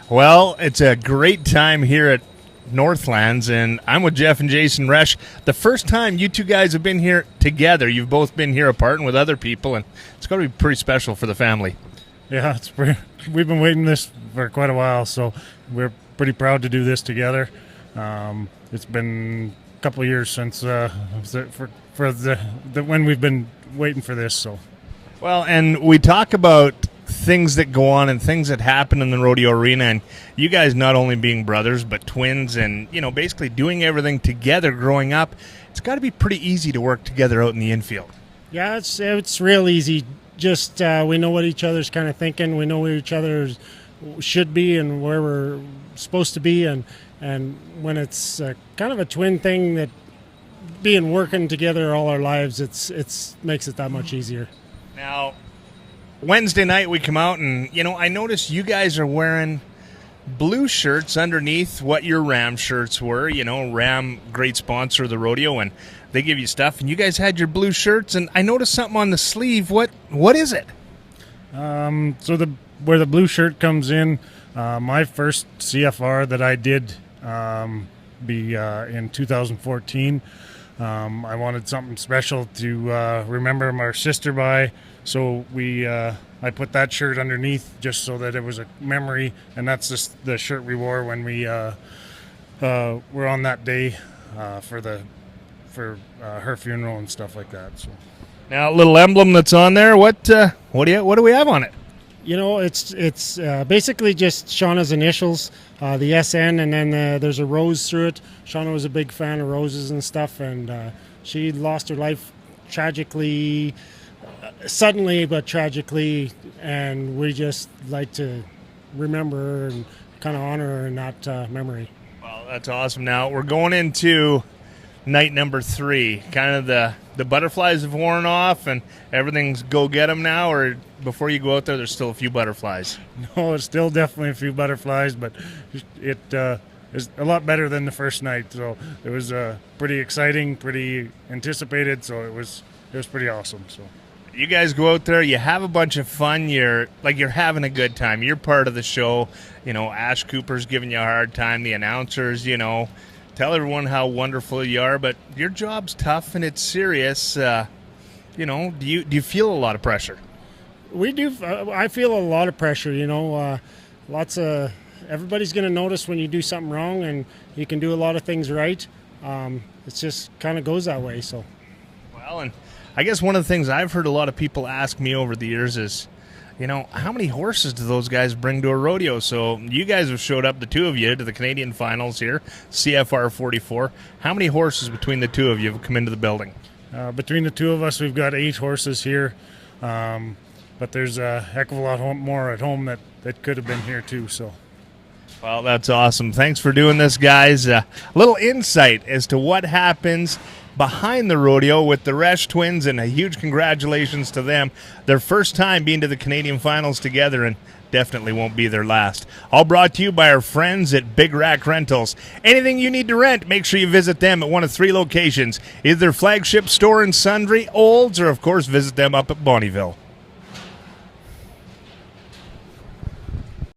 Well, it's a great time here at Northlands, and I'm with Jeff and Jason Resch. The first time you two guys have been here together, you've both been here apart and with other people, and it's got to be pretty special for the family. Yeah, we've been waiting this for quite a while, so we're pretty proud to do this together. It's been a couple of years since when we've been waiting for this. So, well, and we talk about things that go on and things that happen in the rodeo arena, and you guys not only being brothers but twins, and basically doing everything together growing up. It's got to be pretty easy to work together out in the infield. Yeah, it's real easy. Just we know what each other's kind of thinking. We know where each other should be and where we're supposed to be, and when it's kind of a twin thing, that being working together all our lives, it's makes it that much easier. Now, Wednesday night we come out and, I noticed you guys are wearing blue shirts underneath what your Ram shirts were. Ram, great sponsor of the rodeo, and they give you stuff. And you guys had your blue shirts, and I noticed something on the sleeve. What is it? So where the blue shirt comes in, my first CFR that I did in 2014. I wanted something special to remember my sister by. So I put that shirt underneath just so that it was a memory, and that's just the shirt we wore when we were on that day for her funeral and stuff like that. So now, a little emblem that's on there. What do we have on it? It's basically just Shauna's initials, the SN, and then there's a rose through it. Shauna was a big fan of roses and stuff, and she lost her life tragically. Suddenly but tragically, and we just like to remember her and kind of honor her in that memory. Well, that's awesome. Now we're going into night number 3. Kind of the butterflies have worn off and everything's go get them now, or before you go out there's still a few butterflies? No, it's still definitely a few butterflies, but it is a lot better than the first night. So it was pretty exciting, pretty anticipated. So it was pretty awesome. So. You guys go out there, you have a bunch of fun, you're having a good time. You're part of the show. Ash Cooper's giving you a hard time, the announcers, tell everyone how wonderful you are, but your job's tough and it's serious. Do you feel a lot of pressure? We do. I feel a lot of pressure, everybody's going to notice when you do something wrong, and you can do a lot of things right. It just kind of goes that way, so. Well, and I guess one of the things I've heard a lot of people ask me over the years is, how many horses do those guys bring to a rodeo? So you guys have showed up, the two of you, to the Canadian finals here, CFR 44. How many horses between the two of you have come into the building? Between the two of us, we've got 8 horses here, but there's a heck of a lot more at home that could have been here too. So. Well, that's awesome. Thanks for doing this, guys. A little insight as to what happens behind the rodeo with the Resch Twins, and a huge congratulations to them. Their first time being to the Canadian finals together, and definitely won't be their last. All brought to you by our friends at Big Rack Rentals. Anything you need to rent, make sure you visit them at one of 3 locations, either their flagship store in Sundre, Olds, or of course visit them up at Bonnyville.